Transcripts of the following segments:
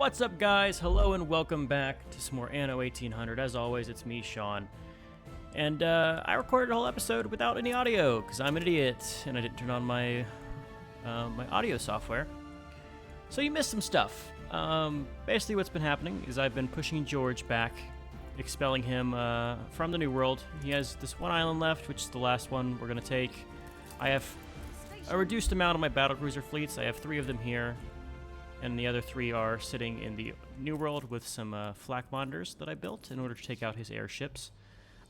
What's up, guys? Hello and welcome back to some more Anno 1800. As always, it's me, Sean. And I recorded a whole episode without any audio because I'm an idiot and I didn't turn on my my audio software. So you missed some stuff. Basically, what's been happening is I've been pushing George back, expelling him from the New World. He has this one island left, which is the last one we're gonna take. I have a reduced amount of my battlecruiser fleets. I have 3 of them here, and the other 3 are sitting in the New World with some flak monitors that I built in order to take out his airships.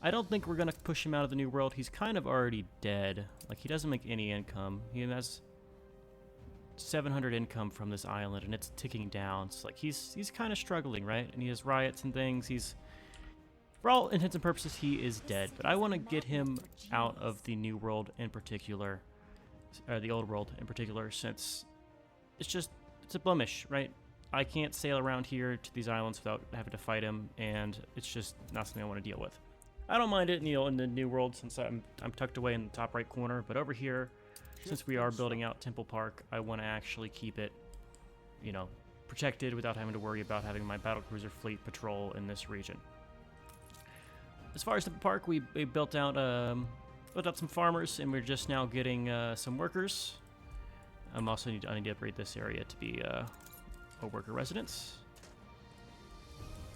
I don't think we're gonna push him out of the New World. He's kind of already dead. Like, he doesn't make any income. He has 700 income from this island, and it's ticking down. So, like, he's kind of struggling, right? And he has riots and things. For all intents and purposes, he is dead. But I want to get him out of the New World in particular, or the Old World in particular, since it's a blemish, right? I can't sail around here to these islands without having to fight him, and it's just not something I want to deal with. I don't mind it, in the New World, since I'm tucked away in the top right corner, but over here, since we are building out Temple Park, I want to actually keep it, protected without having to worry about having my battlecruiser fleet patrol in this region. As far as Temple Park, we built out some farmers, and we're just now getting some workers. I need to upgrade this area to be a worker residence.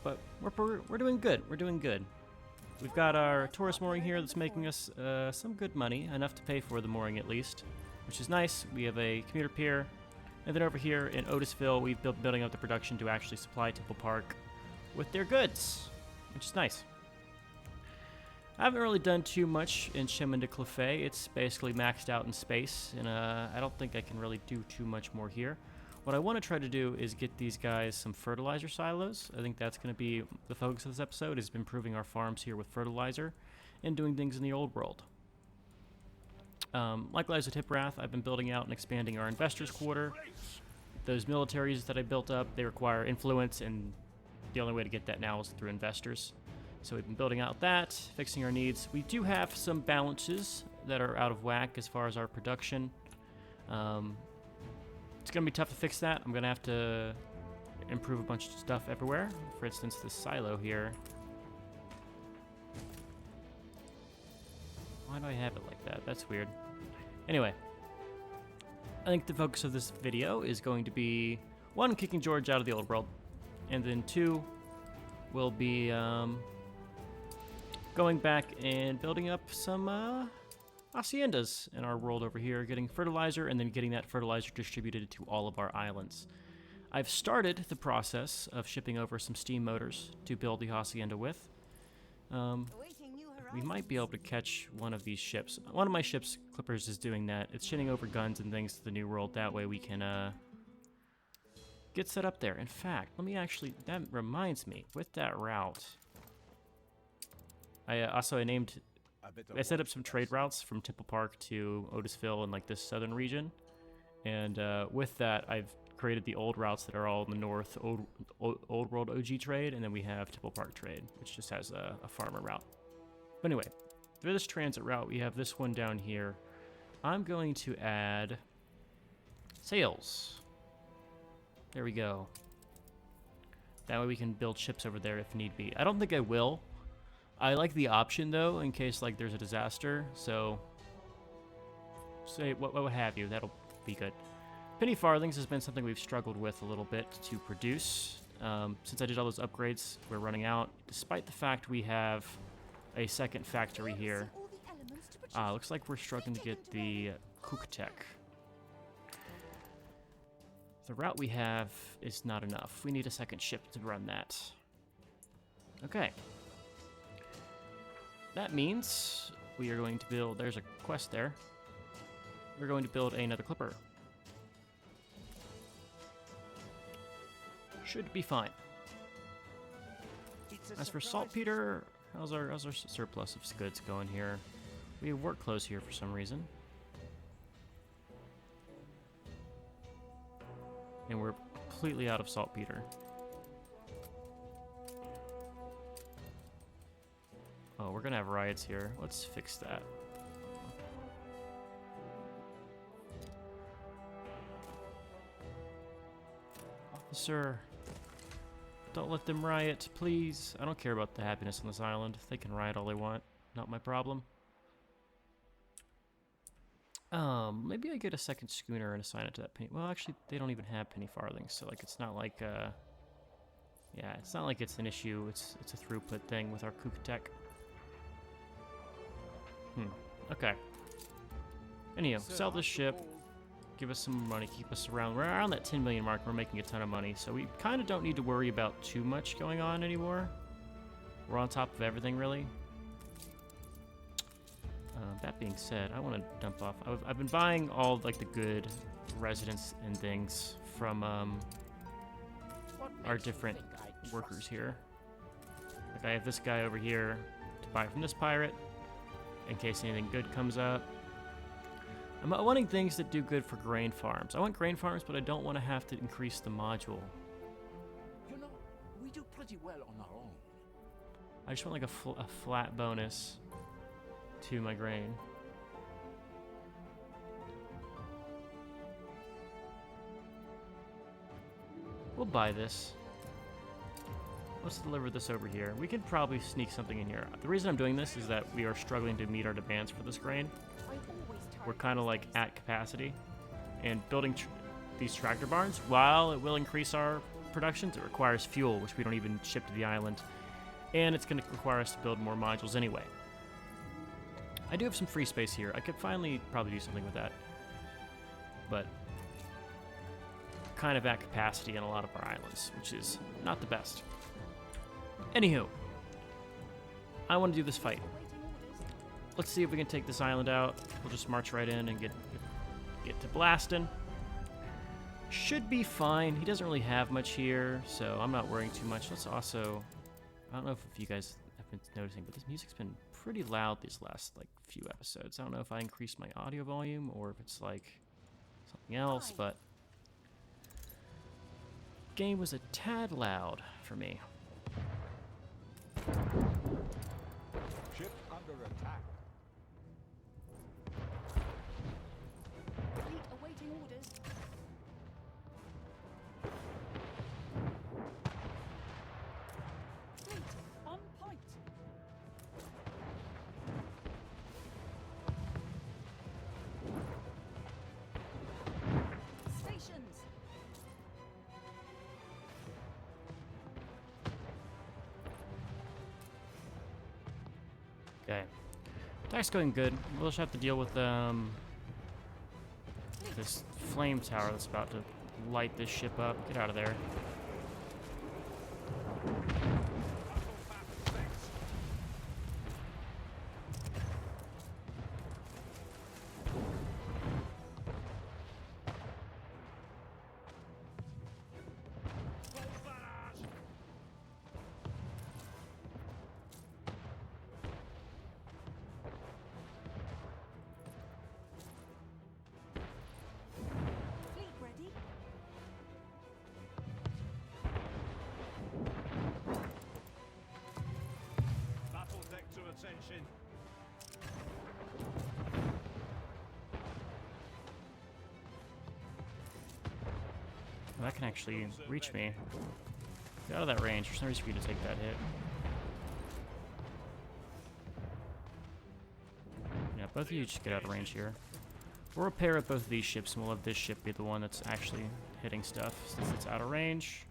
But we're doing good. We're doing good. We've got our tourist mooring here that's making us some good money, enough to pay for the mooring at least, which is nice. We have a commuter pier, and then over here in Otisville, we've building up the production to actually supply Temple Park with their goods, which is nice. I haven't really done too much in Chemin de Clefaies. It's basically maxed out in space, and I don't think I can really do too much more here. What I want to try to do is get these guys some fertilizer silos. I think that's going to be the focus of this episode, is improving our farms here with fertilizer and doing things in the Old World. Likewise with Hiprath, I've been building out and expanding our investors' quarter. Those militaries that I built up, they require influence, and the only way to get that now is through investors. So we've been building out that, fixing our needs. We do have some balances that are out of whack as far as our production. It's going to be tough to fix that. I'm going to have to improve a bunch of stuff everywhere. For instance, this silo here. Why do I have it like that? That's weird. Anyway, I think the focus of this video is going to be, 1, kicking George out of the Old World, and then 2, will be going back and building up some haciendas in our world over here, getting fertilizer, and then getting that fertilizer distributed to all of our islands. I've started the process of shipping over some steam motors to build the hacienda with. We might be able to catch one of these ships. One of my ship's clippers is doing that. It's shitting over guns and things to the New World. That way we can get set up there. In fact, that reminds me, with that route, I set up some trade routes from Temple Park to Otisville and like this southern region, and with that I've created the old routes that are all in the north, old world OG trade, and then we have Temple Park trade, which just has a farmer route. But anyway, through this transit route we have this one down here. I'm going to add sails. There we go. That way we can build ships over there if need be. I don't think I will. I like the option though, in case like there's a disaster. So, say what have you. That'll be good. Penny farthings has been something we've struggled with a little bit to produce. Since I did all those upgrades, we're running out. Despite the fact we have a second factory here, looks like we're struggling to get the Cook Tech. The route we have is not enough. We need a second ship to run that. Okay. That means we are going to build, there's a quest there. We're going to build another clipper. Should be fine. As for saltpeter, how's our surplus of goods going here? We have work clothes here for some reason. And we're completely out of saltpeter. Oh, we're gonna have riots here. Let's fix that. Officer, Don't let them riot, please. I don't care about the happiness on this island. They can riot all they want. Not my problem. Maybe I get a second schooner and assign it to that penny. Well, actually, they don't even have penny farthings, so like it's not like yeah, it's not like it's an issue. It's a throughput thing with our Kukatek. Okay. Anyhow, sell this ship. Give us some money. Keep us around. We're around that 10 million mark. We're making a ton of money, so we kind of don't need to worry about too much going on anymore. We're on top of everything, really. That being said, I want to dump off. I've been buying all like the good residents and things from our different workers here. Like I have this guy over here to buy from this pirate in case anything good comes up. I'm wanting things that do good for grain farms. I want grain farms, but I don't want to have to increase the module. You know, we do pretty well on our own. I just want like a flat bonus to my grain. We'll buy this. Let's deliver this over here. We could probably sneak something in here. The reason I'm doing this is that we are struggling to meet our demands for this grain. We're kind of like at capacity. And building these tractor barns, while it will increase our productions, it requires fuel, which we don't even ship to the island. And it's going to require us to build more modules anyway. I do have some free space here. I could finally probably do something with that. But kind of at capacity on a lot of our islands, which is not the best. Anywho, I want to do this fight. Let's see if we can take this island out. We'll just march right in and get to blasting. Should be fine. He doesn't really have much here, so I'm not worrying too much. Let's also... I don't know if you guys have been noticing, but this music's been pretty loud these last like few episodes. I don't know if I increased my audio volume or if it's like something else, but game was a tad loud for me. Ship under attack. Fleet awaiting orders. Fleet on point. Stations. Okay. Attack's going good. We'll just have to deal with this flame tower that's about to light this ship up. Get out of there. Fleet ready. Battle deck to attention. That can actually reach me. Get out of that range. There's no reason for you to take that hit. Yeah, both of you just get out of range here. We'll repair at both of these ships, and we'll have this ship be the one that's actually hitting stuff, since it's out of range.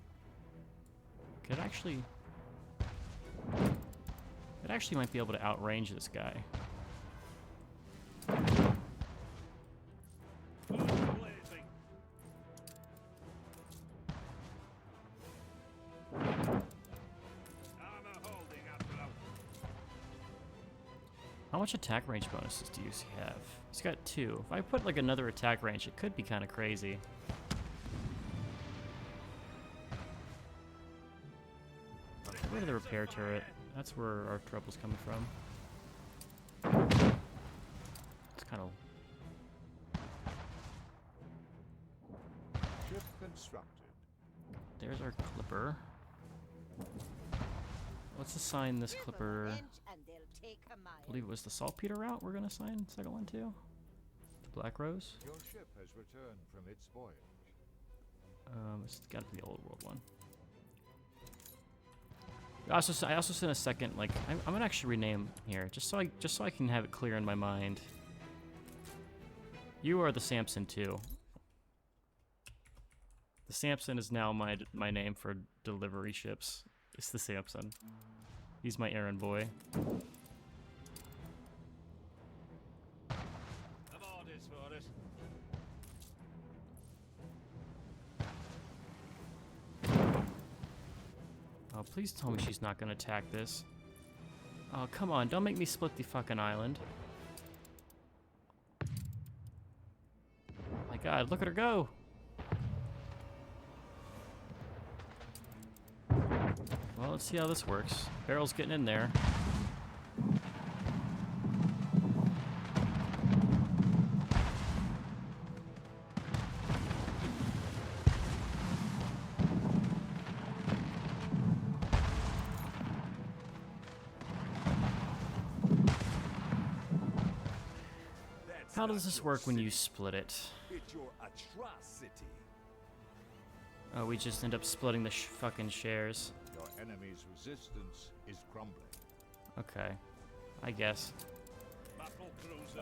It actually might be able to outrange this guy. Blazing. Armor holding afloat. How much attack range bonuses do you have? He's got 2. If I put like another attack range, it could be kind of crazy. Get rid of the repair turret. That's where our trouble's coming from. It's kind of... Ship constructed. There's our clipper. Let's assign this clipper... I believe it was the saltpeter route we're going to assign second one to. To Black Rose. Your ship has returned from its voyage. It's got to be the old world one. I also sent a second, like, I'm gonna actually rename here, just so I can have it clear in my mind. You are the Samson too. The Samson is now my name for delivery ships. It's the Samson. He's my errand boy. Oh, please tell me she's not gonna attack this. Oh, come on, don't make me split the fucking island. My god, look at her go! Well, let's see how this works. Barrel's getting in there. How does this work when you split it? It's your atrocity. Oh, we just end up splitting the fucking shares. Your enemy's resistance is crumbling. Okay. I guess.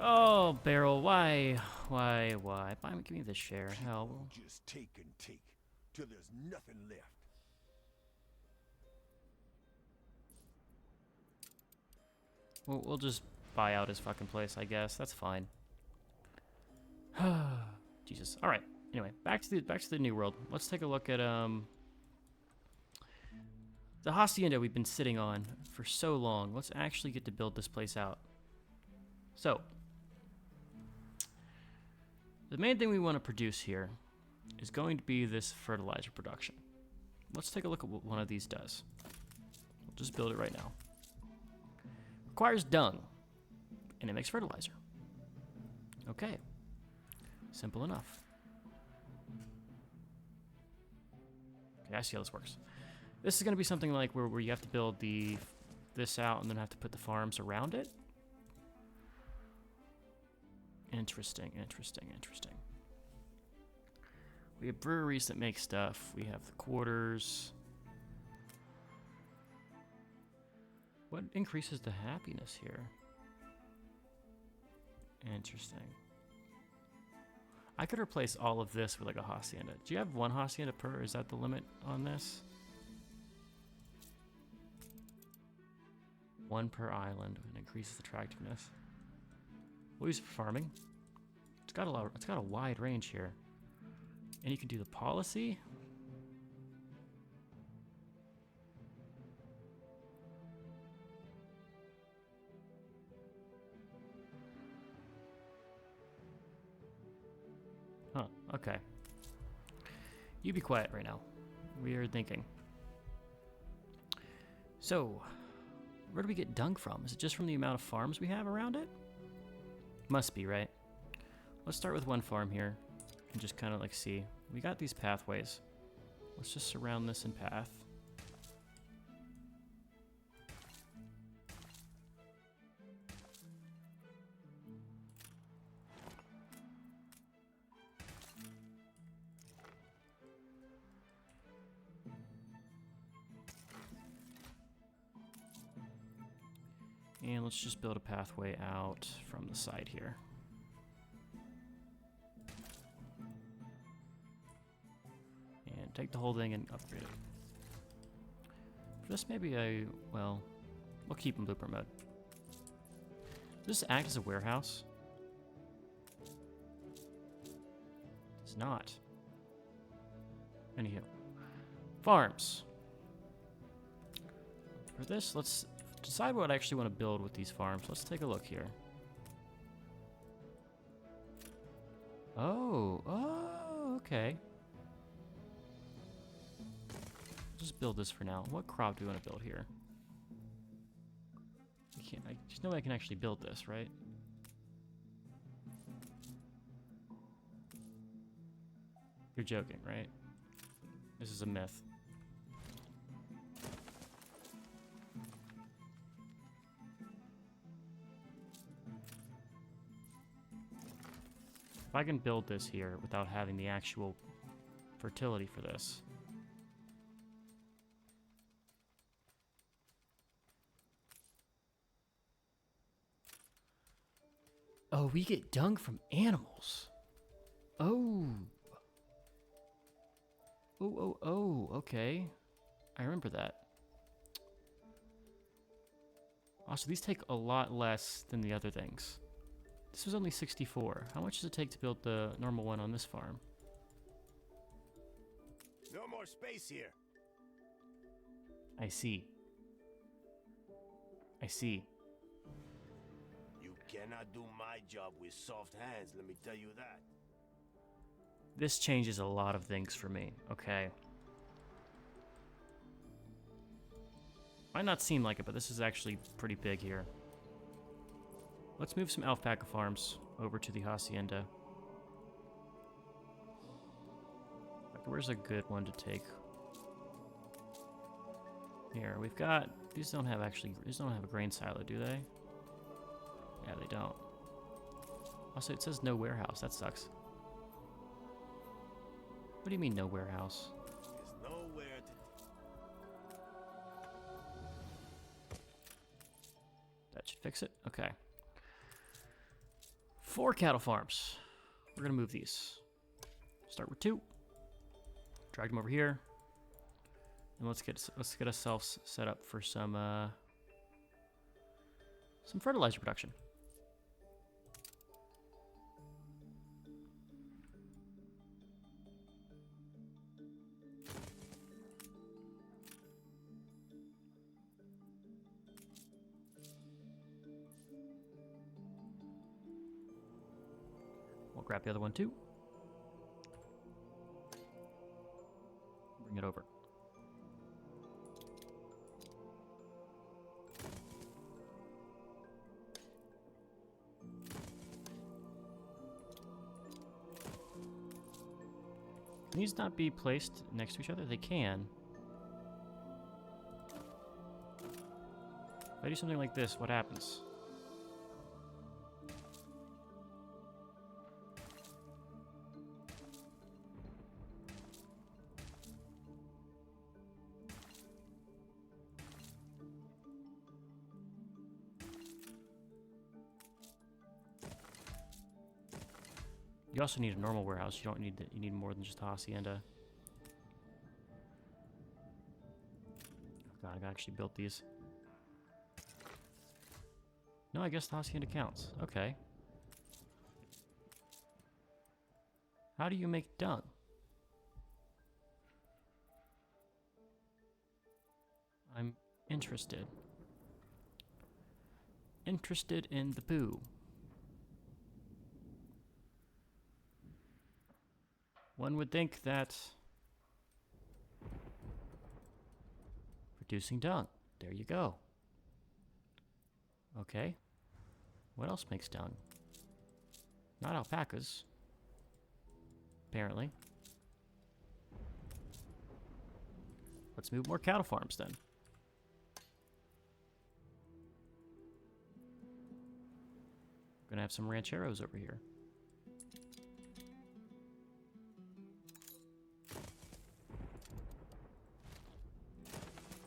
Oh, Barrel, why? Buy me, give me the share. Hell. Just take and take till there's nothing left. We'll just buy out his fucking place, I guess. That's fine. Jesus. All right. Anyway, back to the new world. Let's take a look at the hacienda we've been sitting on for so long. Let's actually get to build this place out. So, the main thing we want to produce here is going to be this fertilizer production. Let's take a look at what one of these does. We'll just build it right now. Requires dung, and it makes fertilizer. Okay. Simple enough. Okay, I see how this works. This is going to be something like where you have to build this out and then have to put the farms around it. Interesting. We have breweries that make stuff. We have the quarters. What increases the happiness here? Interesting. I could replace all of this with like a hacienda. Do you have one hacienda per? Is that the limit on this? One per island and increases attractiveness. We'll use it for farming. It's got a wide range here. And you can do the policy. Huh, okay. You be quiet right now. We are thinking. So, where do we get dung from? Is it just from the amount of farms we have around it? Must be, right? Let's start with one farm here and just kind of like see. We got these pathways. Let's just surround this in path. And let's just build a pathway out from the side here. And take the whole thing and upgrade it. For this, maybe we'll keep in blooper mode. Does this act as a warehouse? It does not. Anywho. Farms. For this, let's decide what I actually want to build with these farms. Let's take a look here. Oh, okay. Just build this for now. What crop do we want to build here? I just know I can actually build this, right? You're joking, right? This is a myth. If I can build this here without having the actual fertility for this. Oh, we get dung from animals. Oh. Oh, okay. I remember that. Also, these take a lot less than the other things. This was only 64. How much does it take to build the normal one on this farm? No more space here. I see. I see. You cannot do my job with soft hands, let me tell you that. This changes a lot of things for me. Okay. Might not seem like it, but this is actually pretty big here. Let's move some alpaca farms over to the hacienda. Like, where's a good one to take? Here, we've got... These don't have a grain silo, do they? Yeah, they don't. Also, it says no warehouse. That sucks. What do you mean, no warehouse? There's nowhere to... That should fix it. Okay. 4 cattle farms. We're gonna move these. Start with 2. Drag them over here. And let's get ourselves set up for some fertilizer production. We'll grab the other one too. Bring it over. Can these not be placed next to each other? They can. If I do something like this, what happens? You also need a normal warehouse. You don't need you need more than just a hacienda. Oh god, I actually built these. No, I guess the hacienda counts. Okay. How do you make dung? I'm interested. Interested in the poo. One would think that producing dung. There you go. Okay. What else makes dung? Not alpacas. Apparently. Let's move more cattle farms then. We're gonna have some rancheros over here.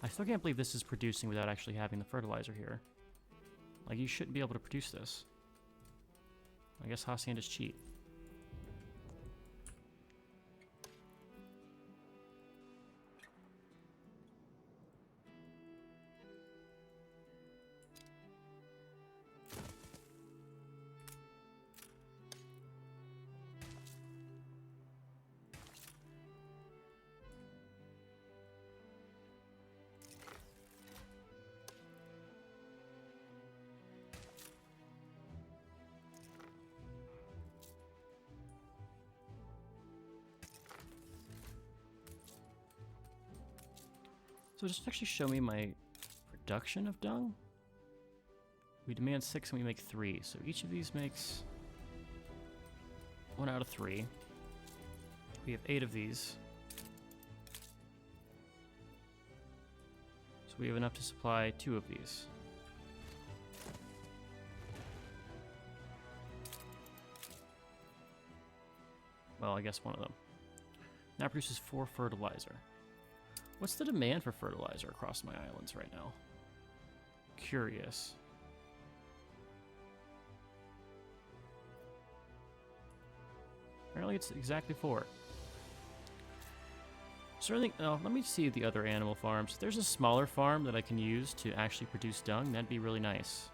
I still can't believe this is producing without actually having the fertilizer here. Like, you shouldn't be able to produce this. I guess hacienda's cheap. So just actually show me my production of dung. We demand 6 and we make 3. So each of these makes 1 out of 3. We have 8 of these. So we have enough to supply 2 of these. Well, I guess one of them. Now produces 4 fertilizer. What's the demand for fertilizer across my islands right now? Curious. Apparently it's exactly 4. Certainly, oh, let me see the other animal farms. If there's a smaller farm that I can use to actually produce dung, that'd be really nice.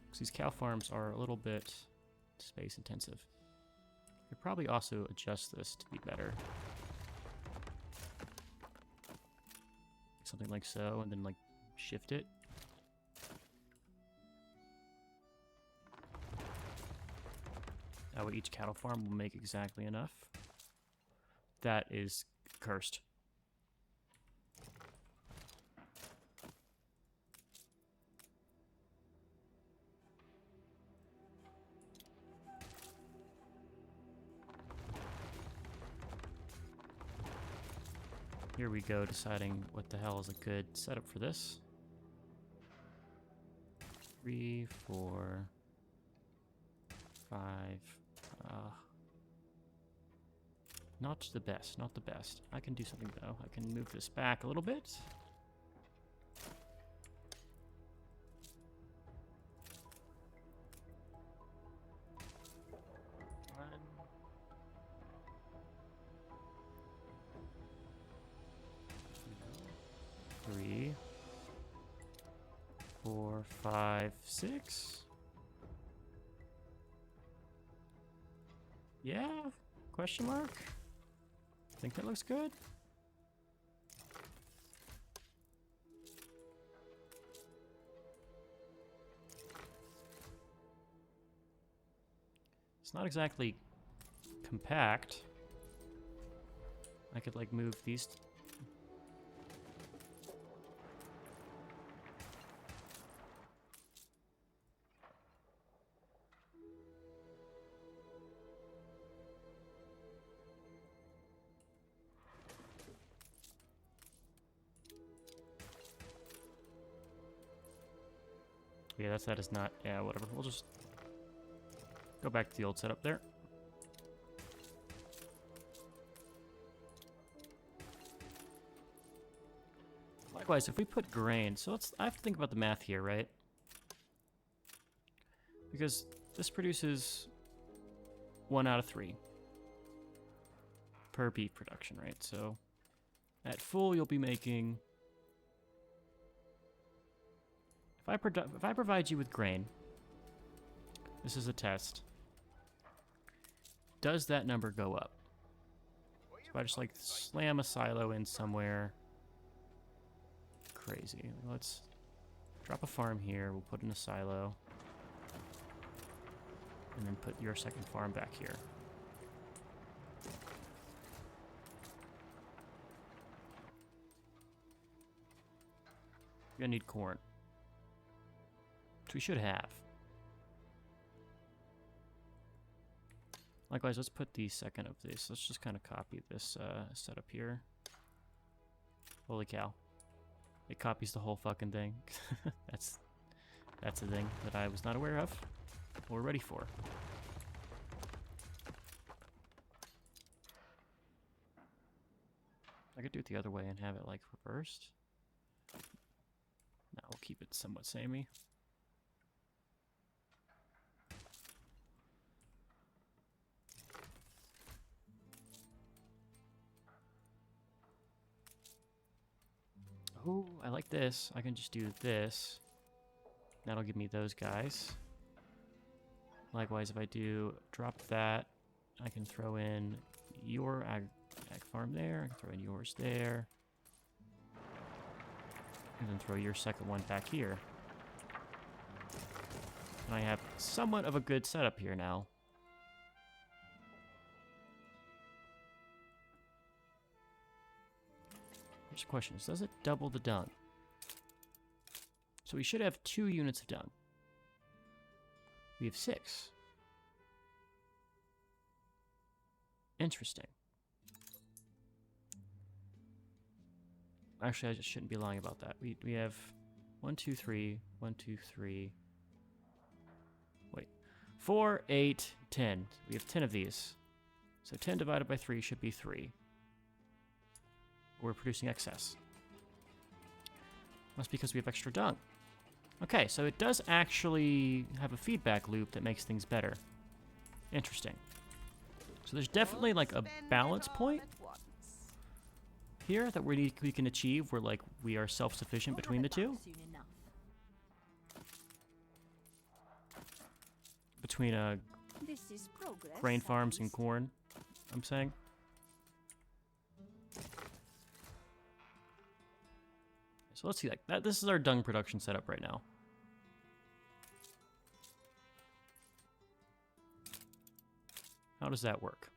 Because these cow farms are a little bit space intensive. I could probably also adjust this to be better. Something like so, and then like shift it. That way each cattle farm will make exactly enough. That is cursed. Here we go, deciding what the hell is a good setup for this. 3, 4, 5. Not the best, not the best. I can do something though. I can move this back a little bit. Three, 4, 5, 6. Yeah? Question mark? Think that looks good? It's not exactly compact. I could like move these. Yeah, that is not. Yeah, whatever. We'll just go back to the old setup there. Likewise, if we put grain, so I have to think about the math here, right? Because this produces 1 out of 3 per beef production, right? So at full, you'll be making. If I provide you with grain, this is a test. Does that number go up? So if I just like slam a silo in somewhere crazy. Let's drop a farm here. We'll put in a silo. And then put your second farm back here. You're gonna need corn. Which we should have. Likewise, let's put the second of this. Let's just kind of copy this setup here. Holy cow. It copies the whole fucking thing. That's a thing that I was not aware of or ready for. I could do it the other way and have it like reversed. No, we'll keep it somewhat samey. Oh, I like this. I can just do this. That'll give me those guys. Likewise, if I do drop that, I can throw in your ag farm there. I can throw in yours there. And then throw your second one back here. And I have somewhat of a good setup here now. Here's the question. Does it double the dung? So we should have 2 units of dung. We have 6. Interesting. Actually, I just shouldn't be lying about that. We have 1, 2, 3, 1, 2, 3. Wait. 4, 8, 10. We have 10 of these. So 10 divided by 3 should be 3. We're producing excess. That's because we have extra dung. Okay, so it does actually have a feedback loop that makes things better. Interesting. So there's definitely like a balance point here that we can achieve where like we are self-sufficient between the two. Between grain farms and corn, I'm saying. So let's see that. This is our dung production setup right now. How does that work?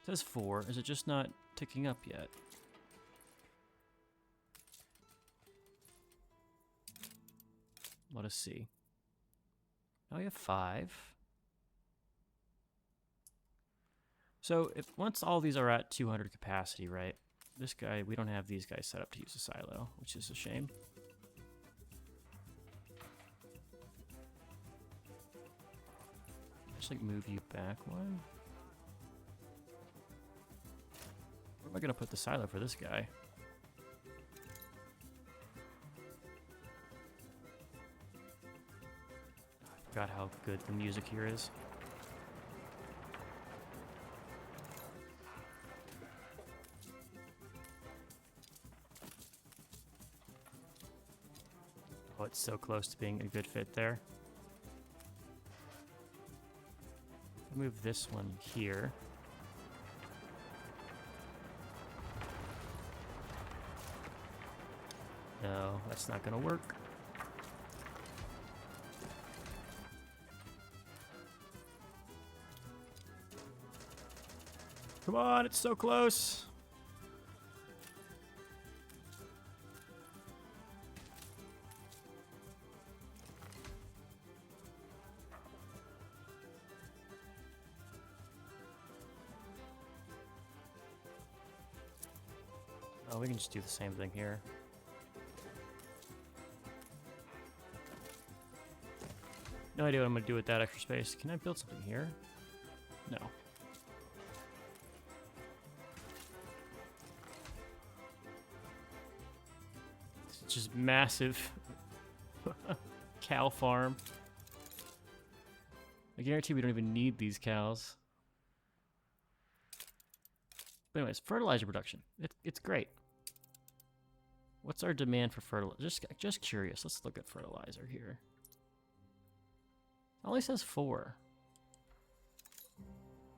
It says 4. Is it just not ticking up yet? Let us see. Now we have 5. So if once all these are at 200 capacity, right? This guy, we don't have these guys set up to use a silo, which is a shame. Just like move you back one. Where am I gonna put the silo for this guy? I forgot how good the music here is. Oh, it's so close to being a good fit there. Move this one here. No, that's not gonna work. Come on, it's so close. Oh, we can just do the same thing here. No idea what I'm going to do with that extra space. Can I build something here? No. It's just massive cow farm. I guarantee we don't even need these cows. But anyways, fertilizer production. It's great. What's our demand for fertilizer? Just curious. Let's look at fertilizer here. It only says 4.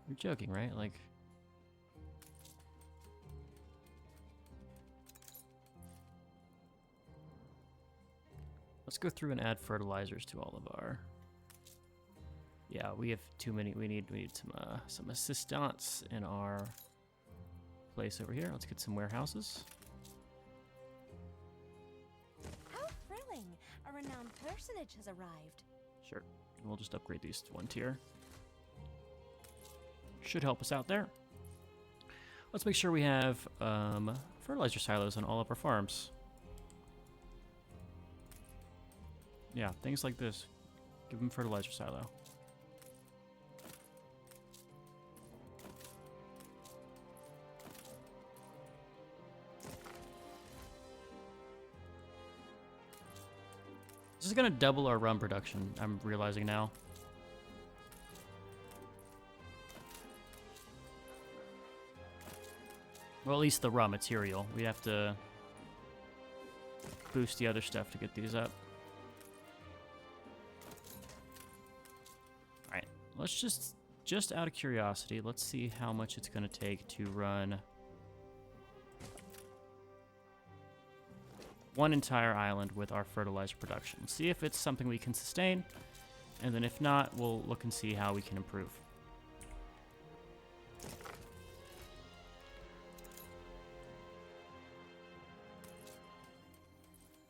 You're joking, right? Like, let's go through and add fertilizers to all of our. Yeah, we have too many. We need some assistance in our place over here. Let's get some warehouses. How thrilling! A renowned personage has arrived. Sure. We'll just upgrade these to 1 tier. Should help us out there. Let's make sure we have fertilizer silos on all of our farms. Yeah, things like this. Give them fertilizer silo. This is going to double our rum production, I'm realizing now. Well, at least the raw material. We have to boost the other stuff to get these up. Alright, let's just out of curiosity, let's see how much it's going to take to run one entire island with our fertilizer production. See if it's something we can sustain, and then if not, we'll look and see how we can improve.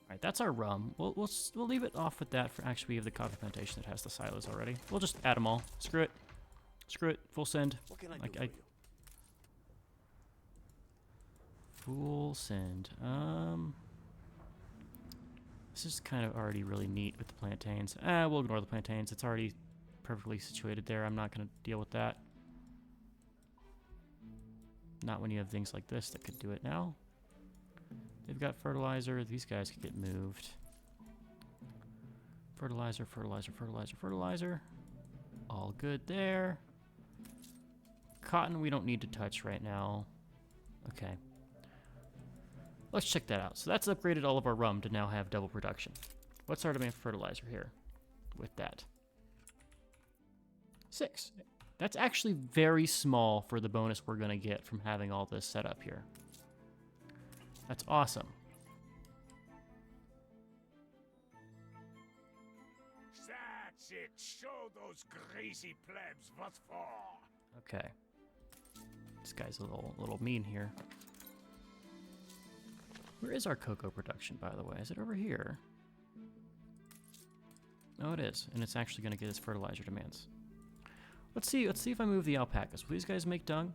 Alright, that's our rum. We'll leave it off with that for actually we have the coffee plantation that has the silos already. We'll just add them all. Screw it. Screw it. Full send. What can I do for you? Full send. This is kind of already really neat with the plantains. We'll ignore the plantains. It's already perfectly situated there. I'm not going to deal with that. Not when you have things like this that could do it now. They've got fertilizer. These guys could get moved. Fertilizer, fertilizer, fertilizer, fertilizer. All good there. Cotton we don't need to touch right now. Okay. Let's check that out. So that's upgraded all of our rum to now have double production. What's our demand for fertilizer here with that? 6. That's actually very small for the bonus we're going to get from having all this set up here. That's awesome. That's it. Show those greasy plebs what's for. Okay. This guy's a little mean here. Where is our cocoa production, by the way? Is it over here? No, it is, and it's actually going to get us fertilizer demands. Let's see if I move the alpacas. Will these guys make dung?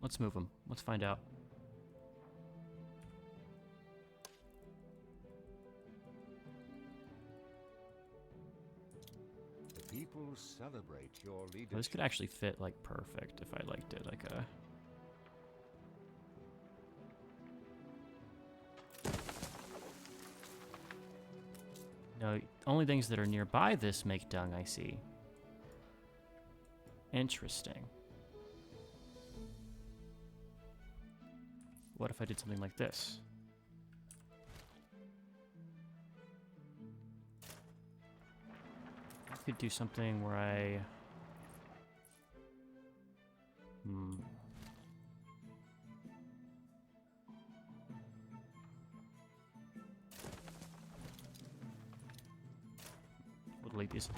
Let's move them. Let's find out. The people celebrate your leadership. Well, this could actually fit like perfect if I like did like a. No, only things that are nearby this make dung, I see. Interesting. What if I did something like this? I could do something where I... We'll delete these.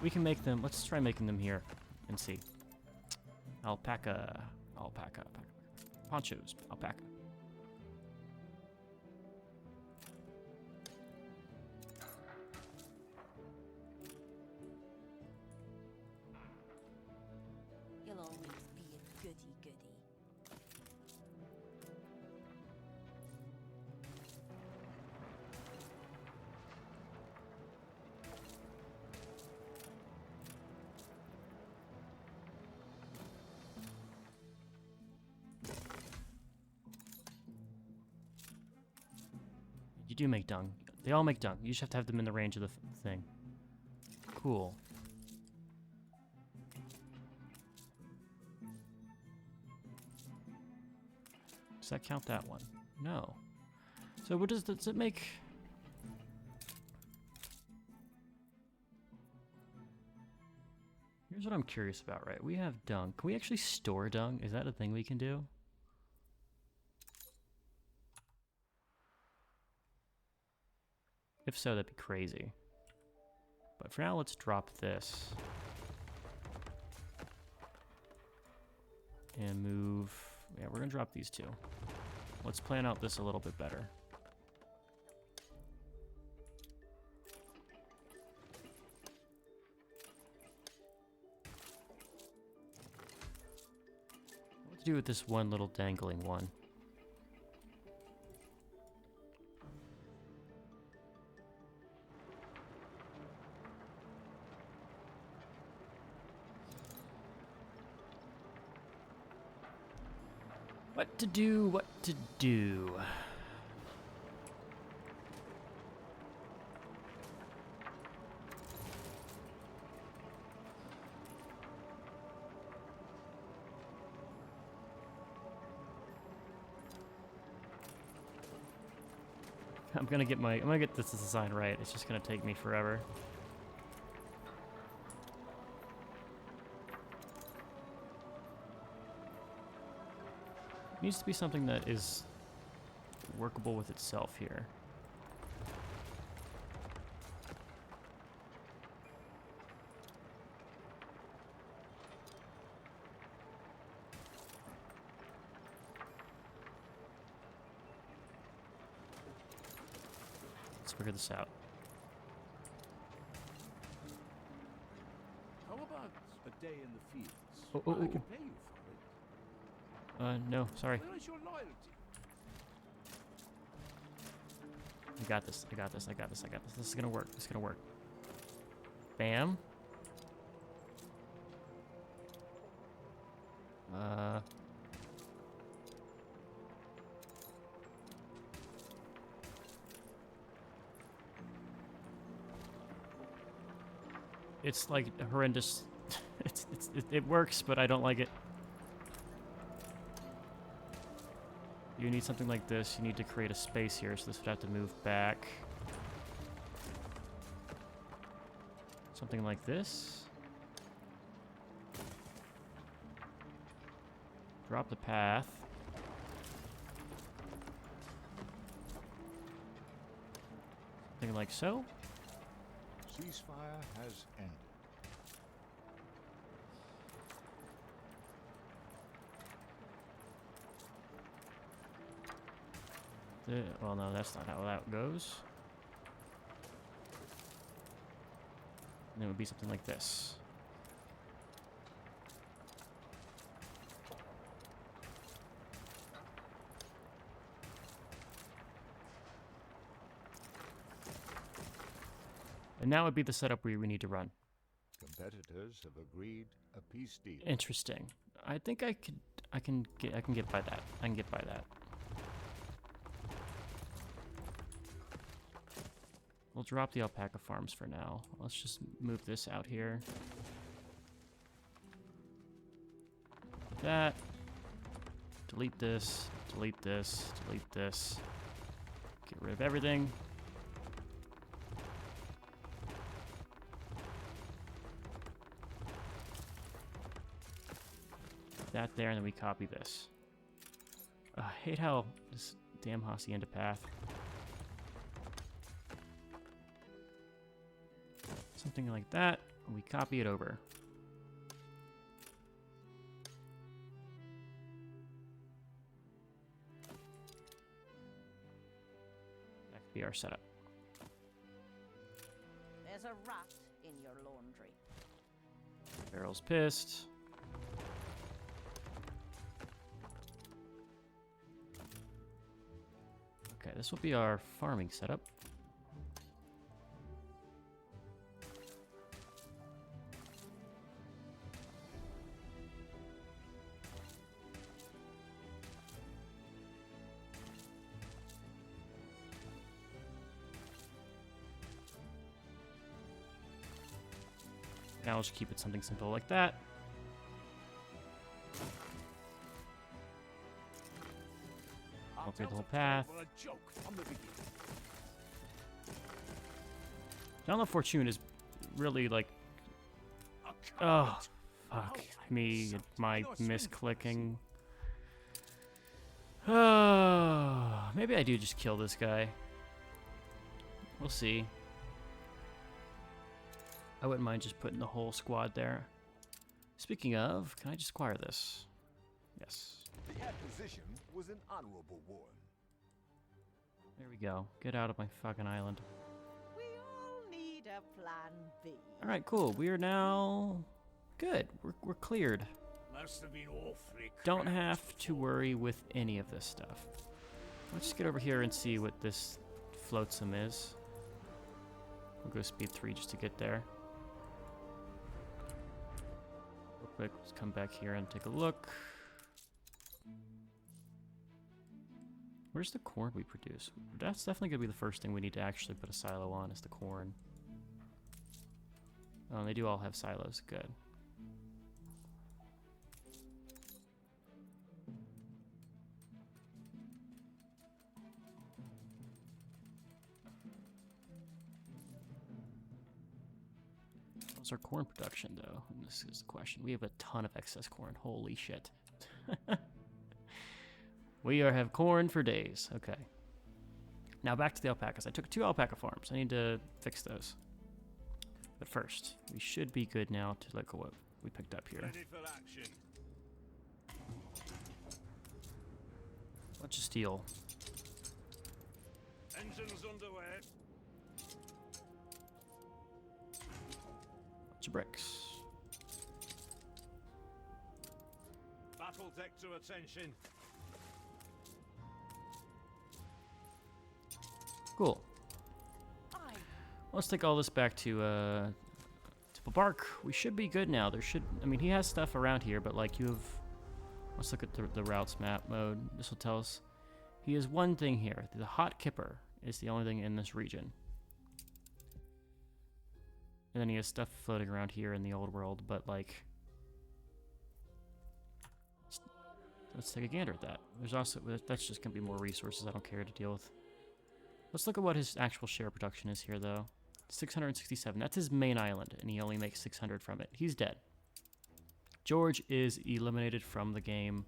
We can make them. Let's try making them here and see. Alpaca. Ponchos. Alpaca. You'll always be a goody-goody. You do make dung. They all make dung. You just have to have them in the range of the thing. Cool. Does that count that one? No. So what does it make? Here's what I'm curious about, right? We have dung. Can we actually store dung? Is that a thing we can do? If so, that'd be crazy. But for now, let's drop this. And move... Yeah, we're gonna drop these two. Let's plan out this a little bit better. What to do with this one little dangling one? What to do, what to do. I'm gonna get this design right. It's just gonna take me forever. It needs to be something that is workable with itself here. Let's figure this out. How about a day in the fields? Oh, I can pay you for it. No, sorry. Where is your loyalty? I got this. I got this. I got this. I got this. This is gonna work. This is gonna work. Bam. it's like horrendous. It works, but I don't like it. You need something like this. You need to create a space here, so this would have to move back. Something like this. Drop the path. Something like so. Ceasefire has ended. Well, no, that's not how that goes. And it would be something like this. And now would be the setup we need to run. Competitors have agreed a peace deal. Interesting. I think I can get by that. I can get by that. We'll drop the alpaca farms for now. Let's just move this out here. That. Delete this. Delete this. Delete this. Get rid of everything. That there, and then we copy this. I hate how this damn hacienda path. Something like that, and we copy it over. That could be our setup. There's a rat in your laundry. Barrel's pissed. Okay, this will be our farming setup. Now I'll just keep it something simple like that. Go through the whole path. Down the Fortune is really like... Oh, fuck me, my misclicking. Oh, maybe I do just kill this guy. We'll see. I wouldn't mind just putting the whole squad there. Speaking of, can I just acquire this? Yes. The acquisition was an honorable one. There we go. Get out of my fucking island. We all need a plan B. Alright, cool. We are now good. We're cleared. Must have been awfully Don't have to worry with any of this stuff. Let's just get over here and see what this flotsam is. We'll go speed 3 just to get there. Real quick, let's come back here and take a look. Where's the corn we produce? That's definitely going to be the first thing we need to actually put a silo on, is the corn. Oh, and they do all have silos. Good. How's our corn production, though? And this is the question. We have a ton of excess corn. Holy shit. We have corn for days. Okay. Now back to the alpacas. I took 2 alpaca farms. I need to fix those. But first, we should be good now to look at what we picked up here. ready for action. Bunch of steel. Engines underway. Bunch of bricks. Battle deck to attention. Cool. Let's take all this back to Bark. We should be good now. There should, I mean, he has stuff around here, but like you have, let's look at the routes map mode. This will tell us he has one thing here. The hot kipper is the only thing in this region. And then he has stuff floating around here in the old world, but like... Let's take a gander at that. There's also... That's just going to be more resources I don't care to deal with. Let's look at what his actual share production is here, though. 667. That's his main island, and he only makes 600 from it. He's dead. George is eliminated from the game.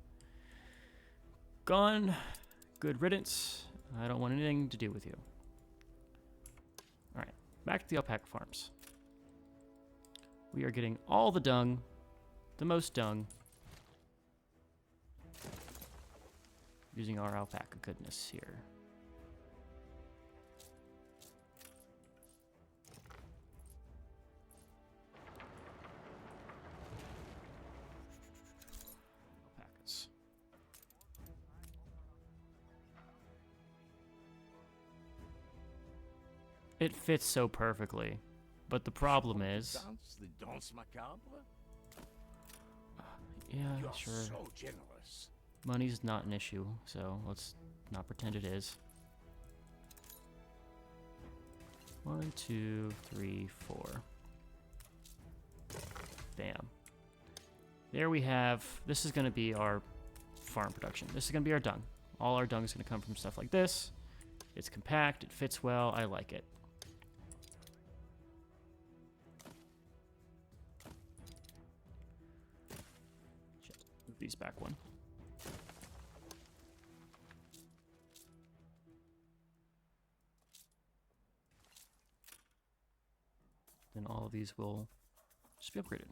Gone. Good riddance. I don't want anything to do with you. Alright, back to the alpaca farms. We are getting all the dung, the most dung, using our alpaca goodness here. Alpacas. It fits so perfectly, but the problem is... Dance the danse macabre? Yeah, You're sure. so generous. Money's not an issue, so let's not pretend it is. 1, 2, 3, 4. Bam. There we have... This is going to be our farm production. This is going to be our dung. All our dung is going to come from stuff like this. It's compact. It fits well. I like it. Shit. Move these back one. Then all of these will just be upgraded.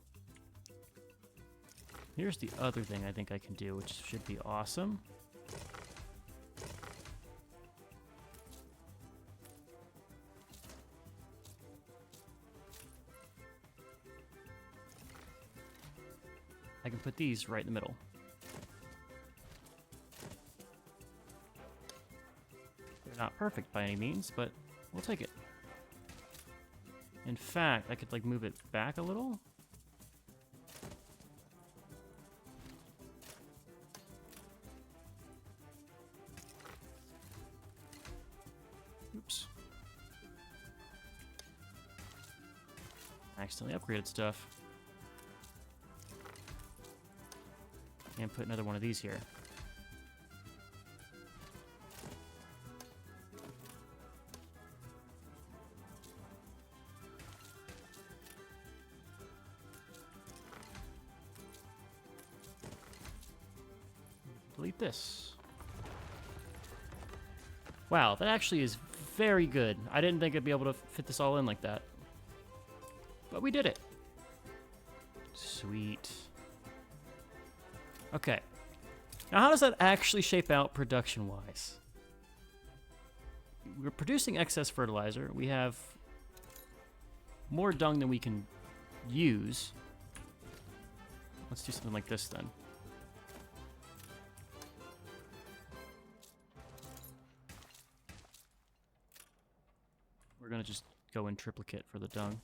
Here's the other thing I think I can do, which should be awesome. I can put these right in the middle. They're not perfect by any means, but we'll take it. In fact, I could like move it back a little. Oops. I accidentally upgraded stuff. And put another one of these here. Delete this. Wow, that actually is very good. I didn't think I'd be able to fit this all in like that. But we did it. Sweet. Okay. Now how does that actually shape out production-wise? We're producing excess fertilizer. We have more dung than we can use. Let's do something like this then. We're gonna just go in triplicate for the dung.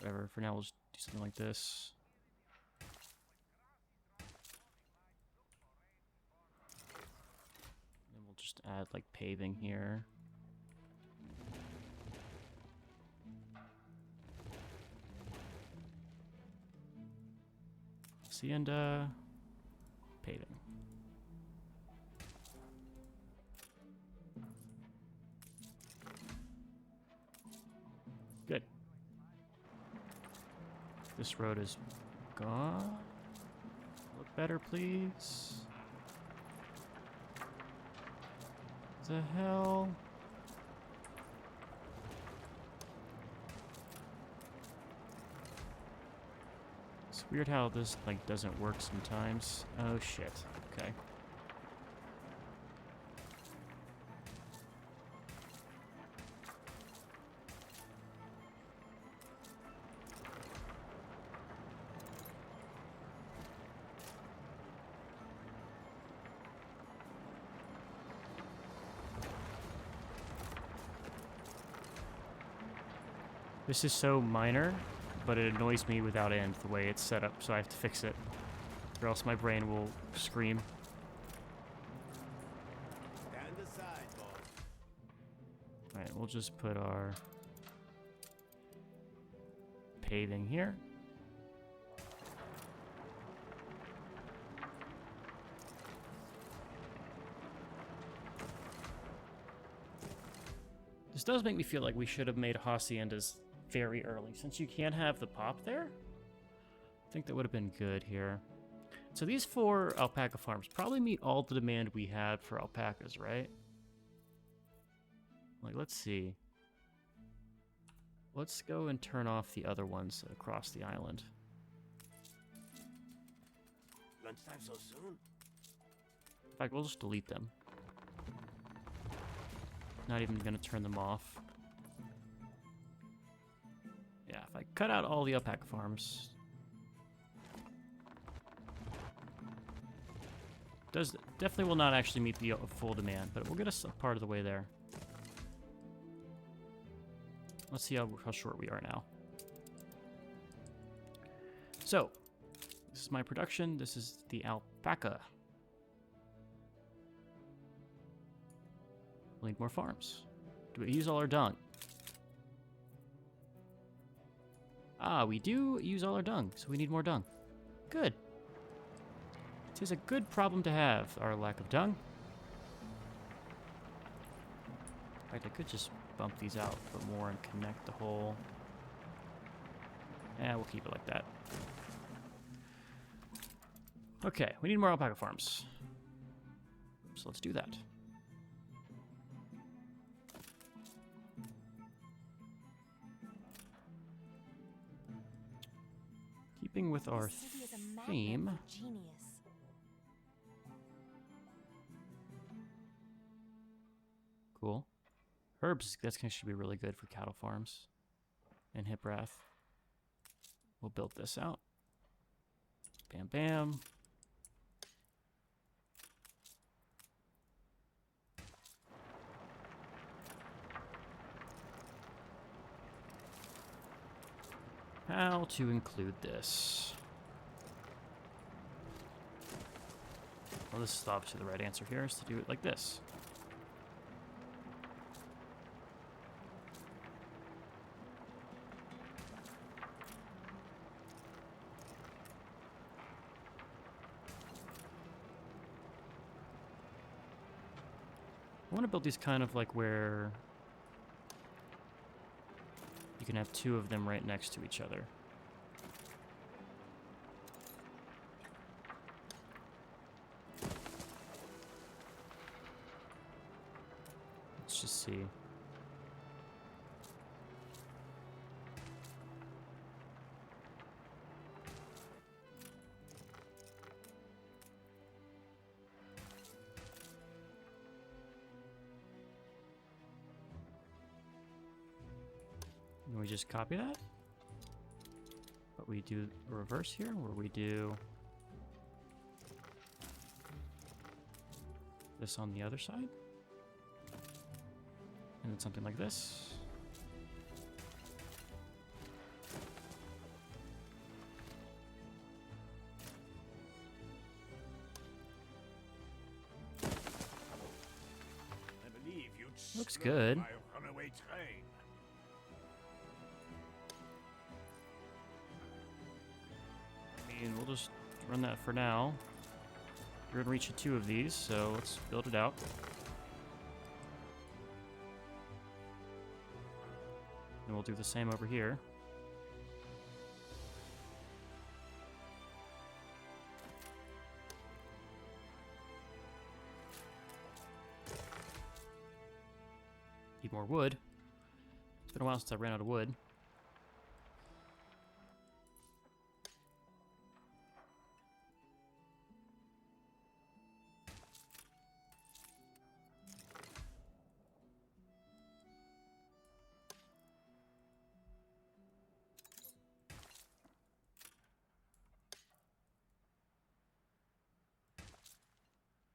Whatever, for now we'll just do something like this. And we'll just add like paving here. See, and paving. Good. This road is gone. Look better, please. The hell? It's weird how this like doesn't work sometimes. Oh shit. Okay. This is so minor, but it annoys me without end the way it's set up, so I have to fix it. Or else my brain will scream. Stand aside, boss. Alright, we'll just put our paving here. This does make me feel like we should have made haciendas very early. Since you can't have the pop there, I think that would have been good here. So these 4 alpaca farms probably meet all the demand we had for alpacas, right? Like, let's see. Let's go and turn off the other ones across the island. Lunchtime so soon? In fact, we'll just delete them. Not even gonna turn them off. Yeah, if I cut out all the alpaca farms. Definitely will not actually meet the full demand, but it will get us a part of the way there. Let's see how short we are now. So, this is my production. This is the alpaca. We'll need more farms. Do we use all our dung? Ah, we do use all our dung, so we need more dung. Good. It is a good problem to have, our lack of dung. In fact, I could just bump these out a bit more and connect the whole... Yeah, we'll keep it like that. Okay, we need more alpaca farms. So let's do that. Keeping with our This city is a magnet theme... for genius. Cool. Herbs, that's actually be really good for cattle farms. And Hiprath. We'll build this out. Bam, bam. How to include this? Well, this is obviously the right answer here, is to do it like this. I want to build these kind of like where you can have 2 of them right next to each other. Let's just see. And we just copy that. But we do a reverse here, where we do this on the other side. And then something like this. I believe you'd Looks slow good. my runaway train. I mean, we'll just run that for now. We're gonna reach 2 of these, so let's build it out. And we'll do the same over here. Need more wood. It's been a while since I ran out of wood.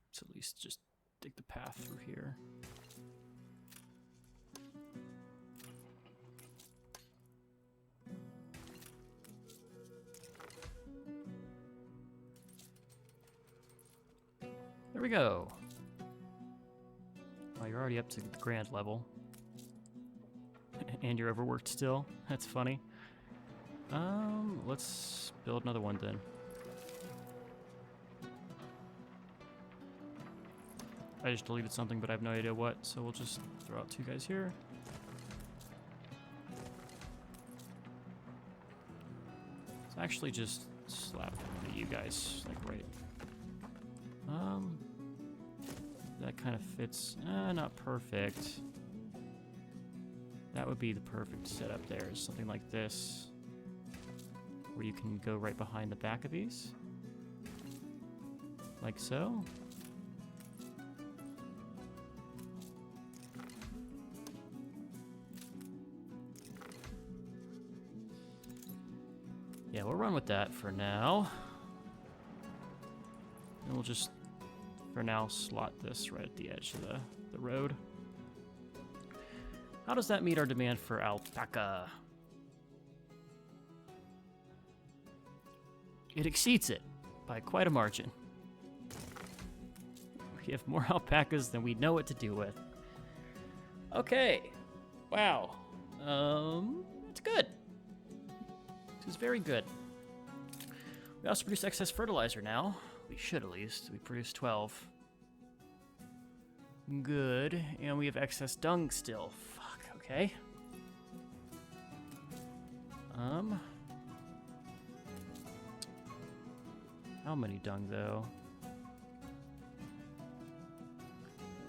Let's at least just dig the path through here. There we go. Oh, you're already up to the grand level. And you're overworked still? That's funny. Let's build another one then. I just deleted something, but I have no idea what, so we'll just throw out 2 guys here. Let's actually just slap one of you guys, like right. That kind of fits, not perfect. That would be the perfect setup there, is something like this, where you can go right behind the back of these, like so. Yeah, we'll run with that for now. And we'll just, for now, slot this right at the edge of the road. How does that meet our demand for alpaca? It exceeds it by quite a margin. We have more alpacas than we know what to do with. Okay. Wow. It's good. This is very good. We also produce excess fertilizer now. We should at least. We produce 12. Good. And we have excess dung still. Fuck, okay. How many dung though?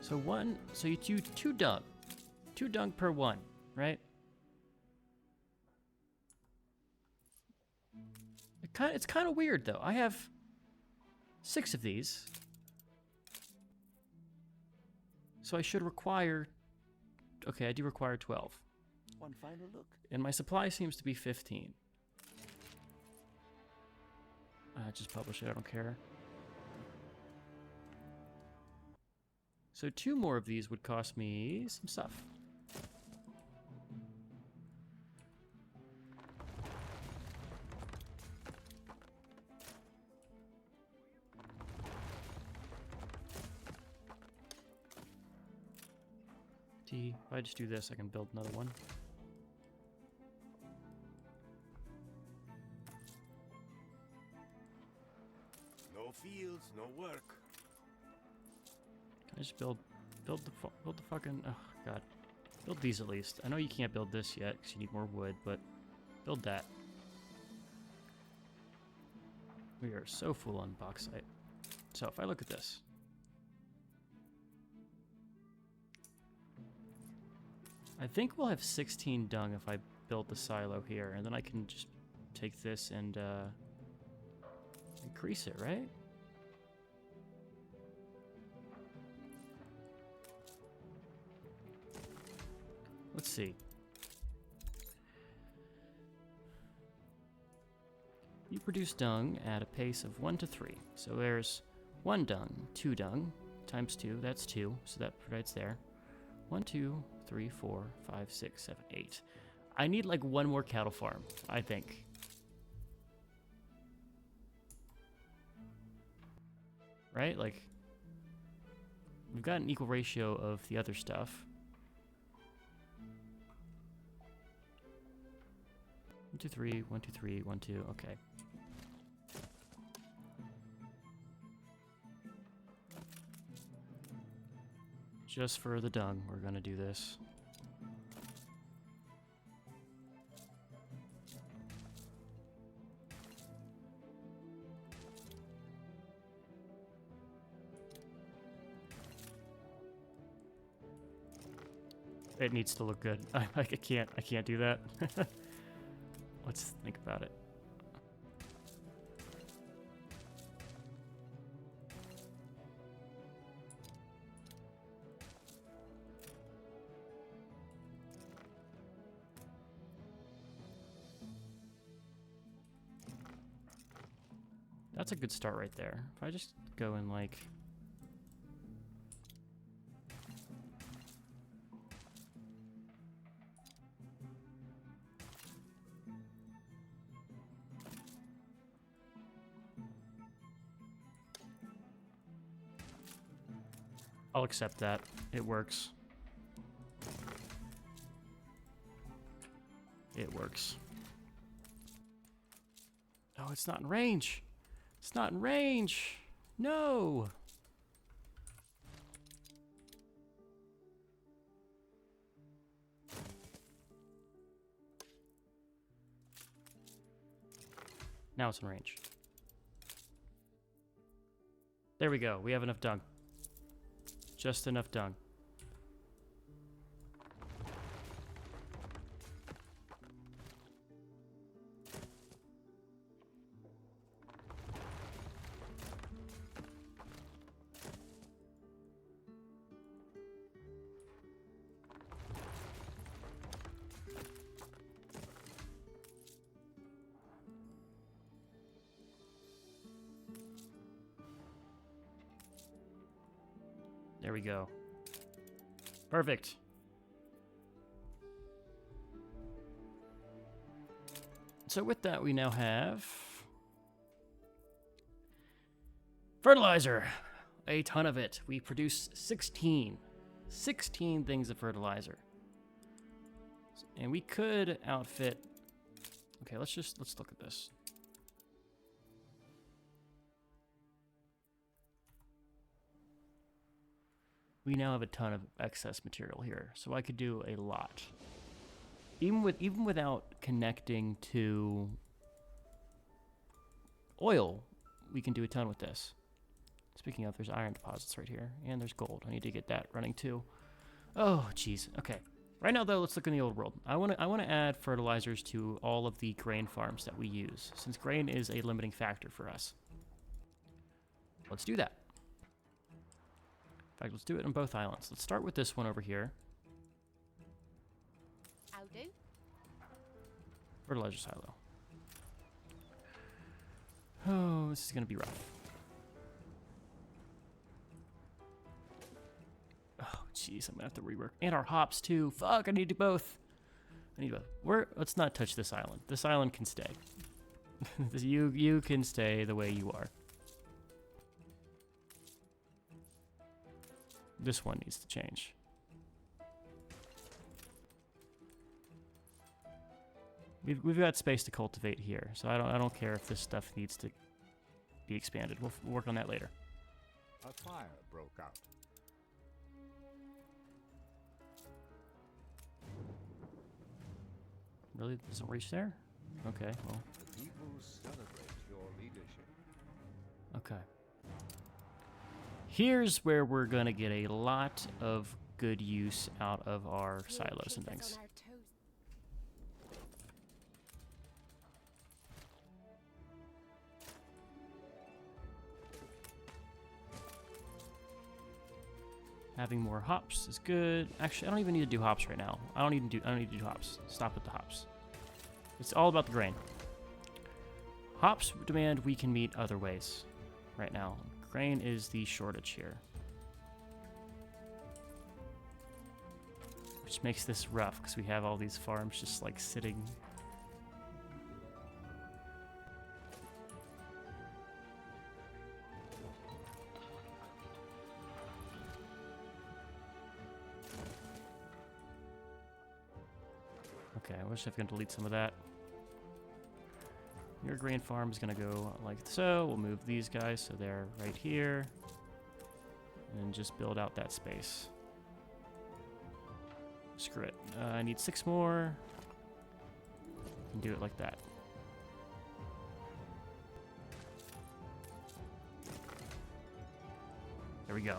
So you do 2 dung. 2 dung per one, right? It's kind of weird though. I have 6 of these. So I should require, okay, I do require 12. One final look. And my supply seems to be 15. Just publish it, I don't care. So 2 more of these would cost me some stuff. If I just do this, I can build another one. No fields, no work. Can I just build the fucking, oh god. Build these at least. I know you can't build this yet because you need more wood, but build that. We are so full on bauxite. So if I look at this. I think we'll have 16 dung if I build the silo here, and then I can just take this and increase it, right? Let's see. You produce dung at a pace of 1 to 3. So there's 1 dung, 2 dung, times 2, that's 2, so that provides there. 1, 2, 3, 4, 5, 6, 7, 8. I need like 1 more cattle farm, I think. Right? Like, we've got an equal ratio of the other stuff. 1, 2, 3, 1, 2, 3, 1, 2, okay. Just for the dung, we're gonna do this. It needs to look good. I can't do that. Let's think about it. That's a good start right there. If I just go in like... I'll accept that. It works. It works. Oh, it's not in range. It's not in range. No. Now it's in range. There we go. We have enough dung. Just enough dung. There we go. Perfect. So with that, we now have fertilizer. A ton of it. We produce 16 things of fertilizer. And we could outfit. Okay, let's look at this. We now have a ton of excess material here, so I could do a lot. Even without connecting to oil, we can do a ton with this. Speaking of, there's iron deposits right here, and there's gold. I need to get that running too. Oh, jeez. Okay. Right now, though, let's look in the old world. I want to add fertilizers to all of the grain farms that we use, since grain is a limiting factor for us. Let's do that. In fact, let's do it on both islands. Let's start with this one over here. How do? Fertilizer silo. Oh, this is going to be rough. Oh, jeez, I'm going to have to rework. And our hops, too. Fuck, I need to do both. I need both. Let's not touch this island. This island can stay. You can stay the way you are. This one needs to change. We've got space to cultivate here, so I don't care if this stuff needs to be expanded. We'll work on that later. A fire broke out. Really? It doesn't reach there? Okay, well. The people celebrate your leadership. Okay. Here's where we're going to get a lot of good use out of our silos and things. Having more hops is good. Actually, I don't even need to do hops right now. I don't need to do hops. Stop with the hops. It's all about the grain. Hops demand we can meet other ways right now. Grain is the shortage here, which makes this rough because we have all these farms just like sitting. Okay, I wish I could delete some of that. Your grain farm is going to go like so. We'll move these guys so they're right here. And just build out that space. Screw it. I need 6 more. And do it like that. There we go.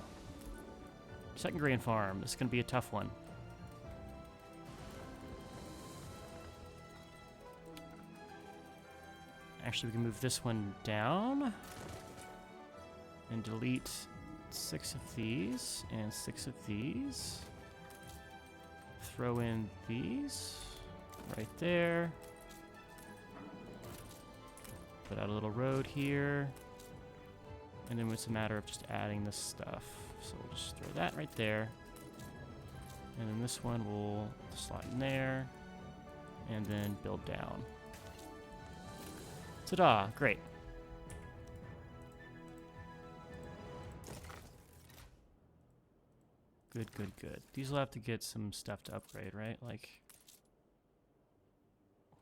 Second grain farm. This is going to be a tough one. Actually, we can move this one down and delete 6 of these and 6 of these. Throw in these right there. Put out a little road here. And then it's a matter of just adding this stuff. So we'll just throw that right there. And then this one will slot in there and then build down. Ta-da! Great. Good, good, good. These will have to get some stuff to upgrade, right? Like,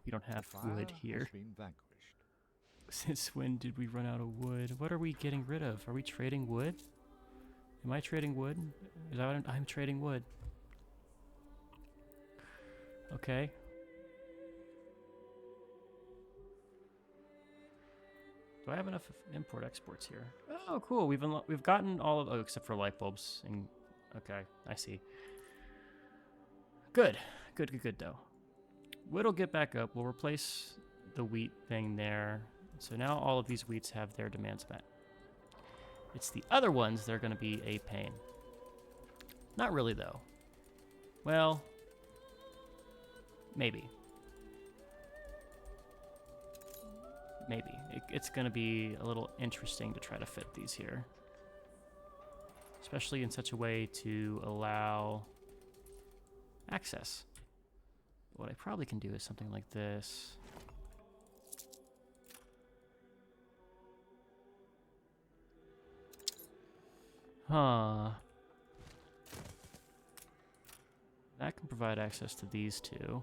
We don't have The fire wood here. has been vanquished. Since when did we run out of wood? What are we getting rid of? Are we trading wood? Am I trading wood? Is that what I'm trading wood? Okay. Do I have enough import exports here? Oh, cool. We've gotten all of except for light bulbs. And okay, I see. Good, good though. Wood'll get back up. We'll replace the wheat thing there. So now all of these wheats have their demands met. It's the other ones that are going to be a pain. Not really though. Well, maybe. Maybe. It's going to be a little interesting to try to fit these here. Especially in such a way to allow access. What I probably can do is something like this. Huh. That can provide access to these two.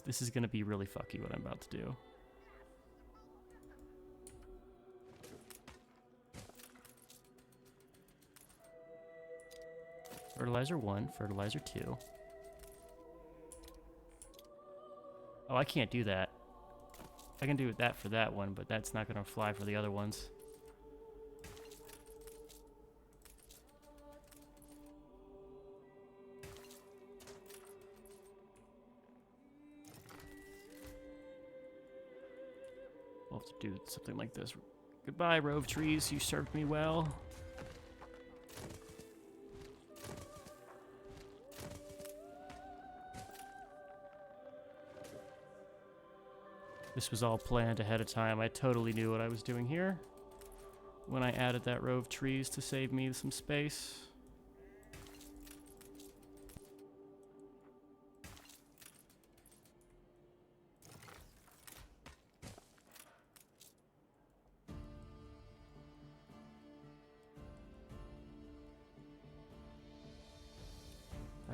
This is going to be really fucky what I'm about to do. Fertilizer 1, fertilizer 2. Oh, I can't do that. I can do that for that one, but that's not going to fly for the other ones. We'll have to do something like this. Goodbye, Rove Trees. You served me well. This was all planned ahead of time. I totally knew what I was doing here when I added that row of trees to save me some space.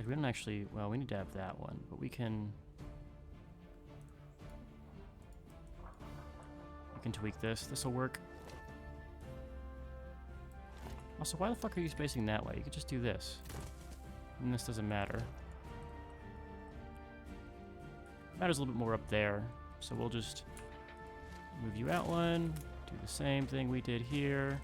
We don't actually, well, we need to have that one, but we can tweak this. This will work. Also, why the fuck are you spacing that way? You could just do this. And this doesn't matter. Matters a little bit more up there. So we'll just move you out one. Do the same thing we did here.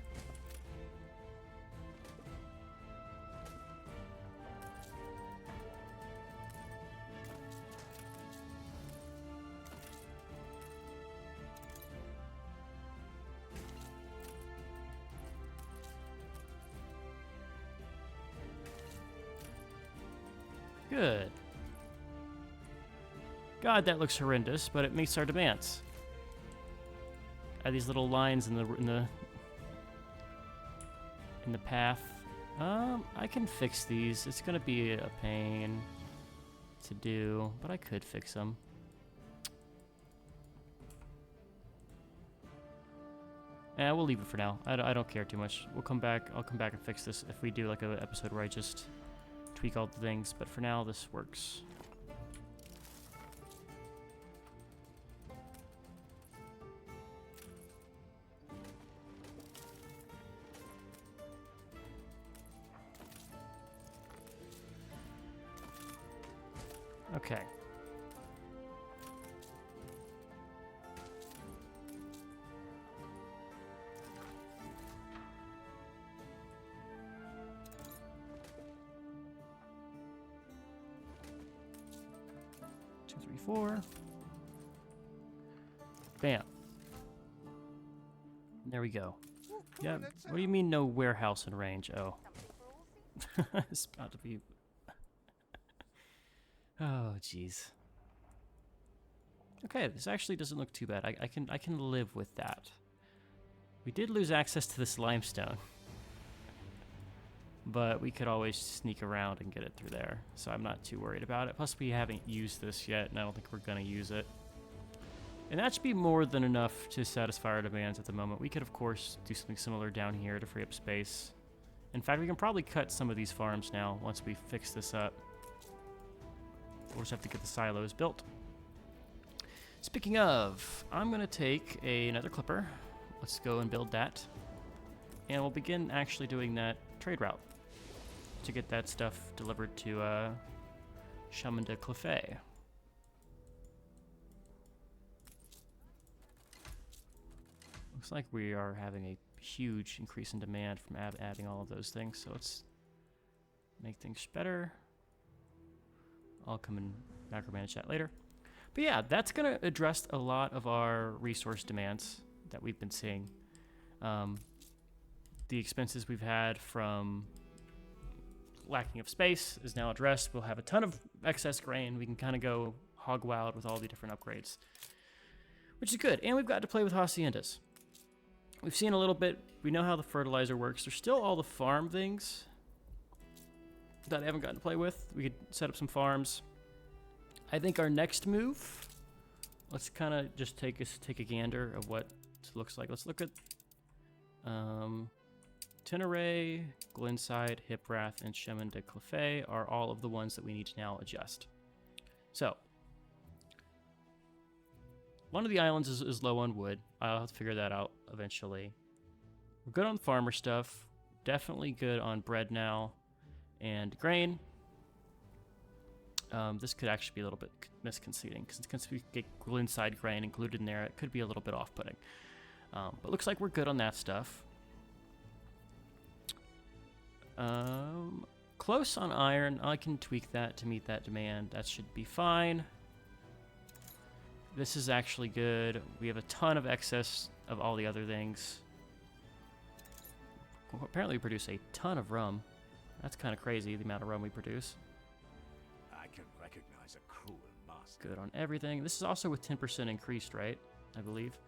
Good. God, that looks horrendous, but it meets our demands. Add these little lines in the path. I can fix these. It's gonna be a pain to do, but I could fix them. Yeah, we'll leave it for now. I don't care too much. We'll come back. I'll come back and fix this if we do like an episode where I just tweak all the things, but for now this works. Okay. Four. Bam. There we go. Yeah, what do you mean no warehouse in range? Oh. It's about to be... Oh, jeez. Okay, this actually doesn't look too bad. I can live with that. We did lose access to this limestone. But we could always sneak around and get it through there, so I'm not too worried about it. Plus, we haven't used this yet, and I don't think we're going to use it. And that should be more than enough to satisfy our demands at the moment. We could, of course, do something similar down here to free up space In fact, we can probably cut some of these farms now once we fix this up. We'll just have to get the silos built. Speaking of, I'm going to take another clipper. Let's go and build that. And we'll begin actually doing that trade route to get that stuff delivered to Chemin de Clefairy. Looks like we are having a huge increase in demand from adding all of those things, so let's make things better. I'll come and macromanage that later. But yeah, that's going to address a lot of our resource demands that we've been seeing. The expenses we've had from lacking of space is now addressed. We'll have a ton of excess grain. We can kind of go hog wild with all the different upgrades, which is good. And we've got to play with haciendas. We've seen a little bit. We know how the fertilizer works. There's still all the farm things that I haven't gotten to play with. We could set up some farms. I think our next move, let's kind of just take a gander of what it looks like. Let's look at Tenere, Glenside, Hiprath, and Chemin de Clefairy are all of the ones that we need to now adjust. So, one of the islands is low on wood. I'll have to figure that out eventually. We're good on farmer stuff. Definitely good on bread now and grain. This could actually be a little bit misconceding because we get Glenside grain included in there. It could be a little bit off-putting. But looks like we're good on that stuff. Close on iron. I can tweak that to meet that demand. That should be fine. This is actually good. We have a ton of excess of all the other things. Well, apparently we produce a ton of rum. That's kind of crazy, the amount of rum we produce. I can recognize a cruel master. Good on everything. This is also with 10% increased, right? I believe.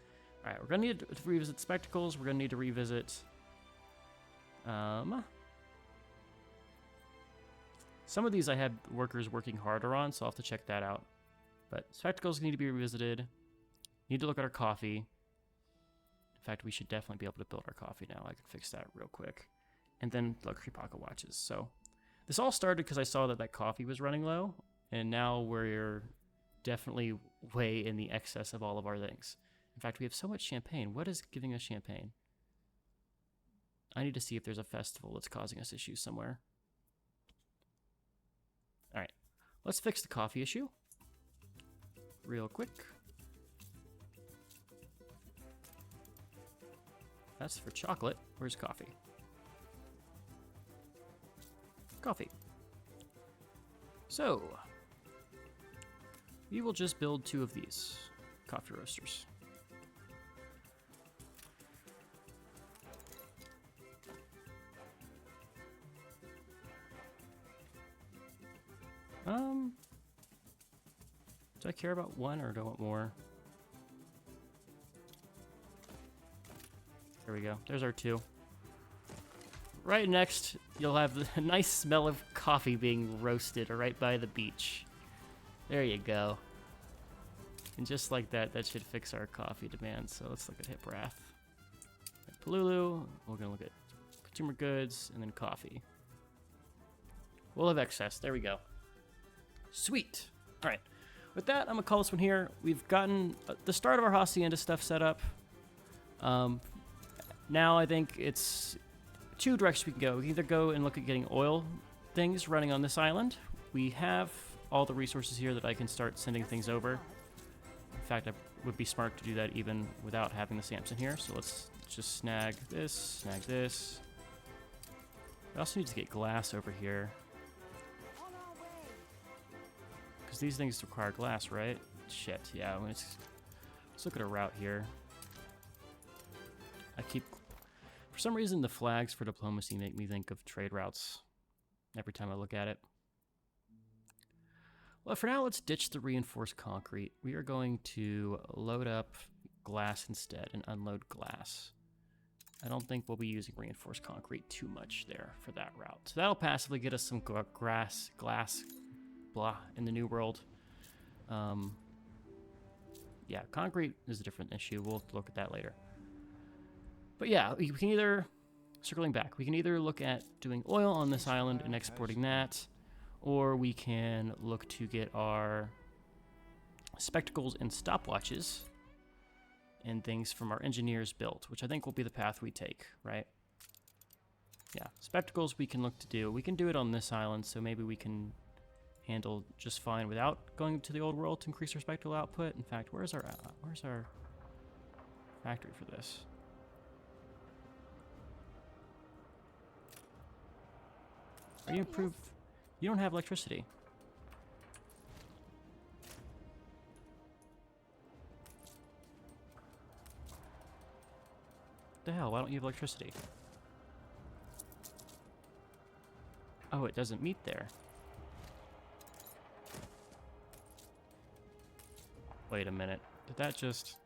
All right, we're going to need to revisit spectacles. We're going to need to revisit... Some of these I had workers working harder on, so I'll have to check that out. But spectacles need to be revisited. Need to look at our coffee. In fact, we should definitely be able to build our coffee now. I can fix that real quick. And then luxury pocket watches. So this all started because I saw that coffee was running low, and now we're definitely way in the excess of all of our things. In fact, we have so much champagne. What is giving us champagne? I need to see if there's a festival that's causing us issues somewhere. All right, let's fix the coffee issue real quick. That's for chocolate. Where's coffee? Coffee. So, we will just build 2 of these coffee roasters. Do I care about one or do I want more? There we go. There's our 2. Right next, you'll have the nice smell of coffee being roasted right by the beach. There you go. And just like that, that should fix our coffee demand. So let's look at Hiprath. At Palulu, we're going to look at consumer goods and then coffee. We'll have excess. There we go. Sweet. All right. With that, I'm going to call this one here. We've gotten the start of our hacienda stuff set up. Now I think it's 2 directions we can go. We can either go and look at getting oil things running on this island. We have all the resources here that I can start sending things over. In fact, it would be smart to do that even without having the Samson here. So let's just snag this, snag this. I also need to get glass over here. Because these things require glass, right? Shit, yeah. Let's look at a route here. For some reason, the flags for diplomacy make me think of trade routes every time I look at it. Well, for now, let's ditch the reinforced concrete. We are going to load up glass instead and unload glass. I don't think we'll be using reinforced concrete too much there for that route. So that'll passively get us some glass, blah, in the New World. Yeah, concrete is a different issue. We'll look at that later. But yeah, we can either circling back, we can either look at doing oil on this island and exporting that, or we can look to get our spectacles and stopwatches and things from our engineers built, which I think will be the path we take, right? Yeah, spectacles we can look to do. We can do it on this island, so maybe we can handle just fine without going to the old world to increase our spectacle output. In fact, where's our factory for this? Are you improved? You don't have electricity. What the hell? Why don't you have electricity? Oh, it doesn't meet there. Wait a minute. Did that just...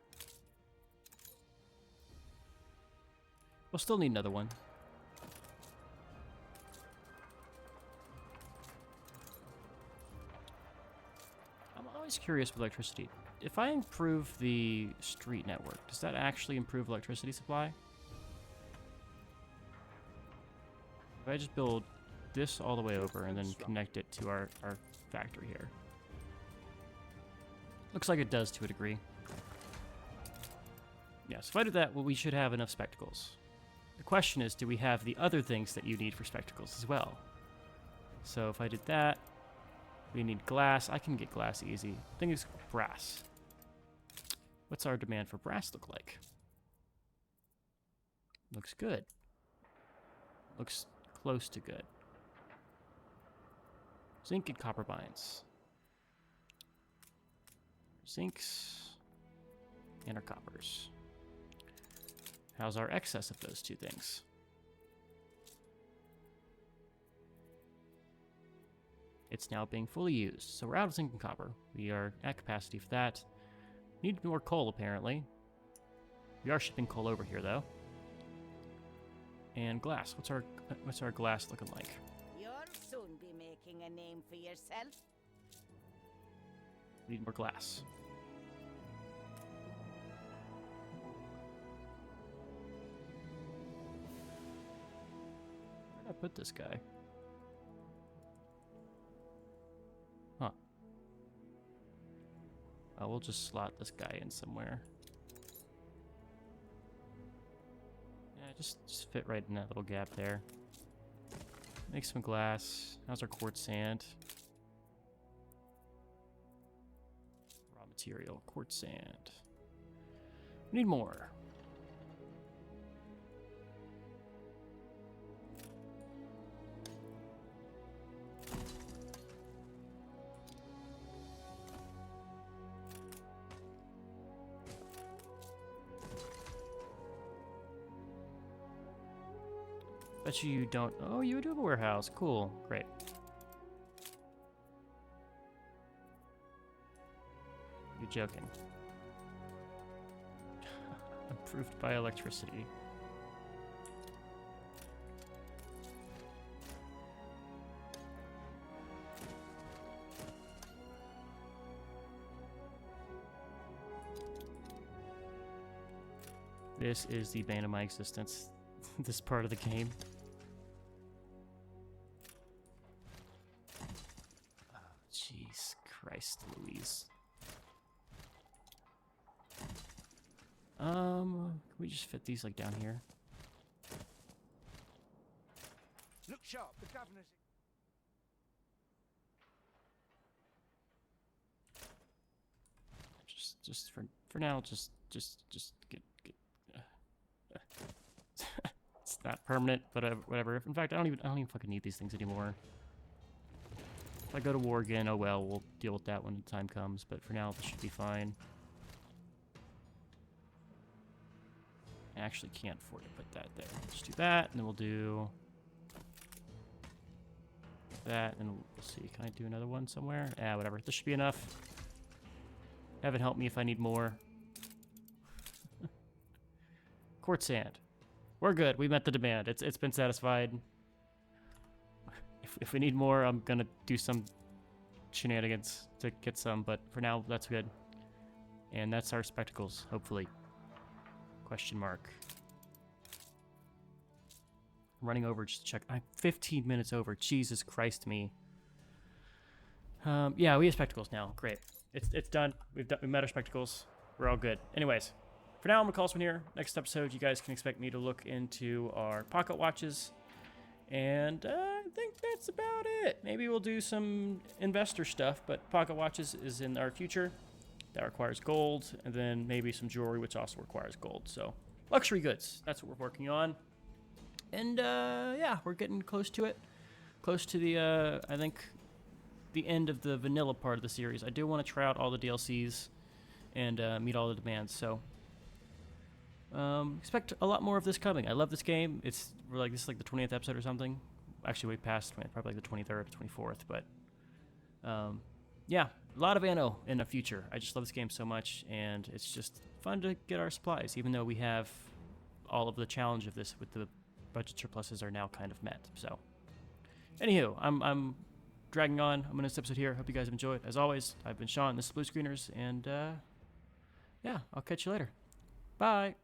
We'll still need another one. I'm always curious with electricity. If I improve the street network, does that actually improve electricity supply? If I just build this all the way over and then connect it to our factory here. Looks like it does to a degree. Yes, if I do that, well, we should have enough spectacles. The question is, do we have the other things that you need for spectacles as well? So if I did that, we need glass. I can get glass easy. The thing is brass. What's our demand for brass look like? Looks good. Looks close to good. Zinc and copper mines. Zincs and our coppers. How's our excess of those two things? It's now being fully used, so we're out of zinc and copper. We are at capacity for that. Need more coal, apparently. We are shipping coal over here, though. And glass. What's our glass looking like? You'll soon be making a name for yourself. We need more glass. Where did I put this guy? Huh. Oh, we'll just slot this guy in somewhere. Yeah, just fit right in that little gap there. Make some glass. How's our quartz sand? Raw material, quartz sand. We need more. Bet you don't. Oh, you do have a warehouse. Cool. Great. You're joking. Improved by electricity. This is the bane of my existence. This part of the game. Jeez Christ Louise. Can we just fit these like down here? Look sharp, the governor's... Just for now, just get it's not permanent, but whatever. In fact, I don't even fucking need these things anymore. If I go to war again, oh well, we'll deal with that when the time comes. But for now, this should be fine. I actually can't afford to put that there. Just do that, and then we'll do that, and we'll see. Can I do another one somewhere? Ah, whatever. This should be enough. Heaven help me if I need more. Quartz sand. We're good. We met the demand. It's been satisfied. If we need more, I'm gonna do some shenanigans to get some, but for now, that's good. And that's our spectacles, hopefully. Question mark. running over just to check. I'm 15 minutes over. Jesus Christ me. Yeah, we have spectacles now. Great. It's done. We met our spectacles. We're all good. Anyways, for now, I'm going to call this one here. Next episode, you guys can expect me to look into our pocket watches. And I think that's about it. Maybe we'll do some investor stuff, but pocket watches is in our future. That requires gold, and then maybe some jewelry, which also requires gold. So, luxury goods. That's what we're working on. And, yeah, we're getting close to it. Close to the, I think, the end of the vanilla part of the series. I do want to try out all the DLCs and meet all the demands, so expect a lot more of this coming. I love this game. This is like the 20th episode or something. Actually, way past, probably like the 23rd, 24th, but yeah, a lot of Anno in the future. I just love this game so much, and it's just fun to get our supplies, even though we have all of the challenge of this with the budget surpluses are now kind of met. So, anywho, I'm dragging on. I'm going to end this episode here. Hope you guys have enjoyed. As always, I've been Sean. This is Blue Screeners, and yeah, I'll catch you later. Bye.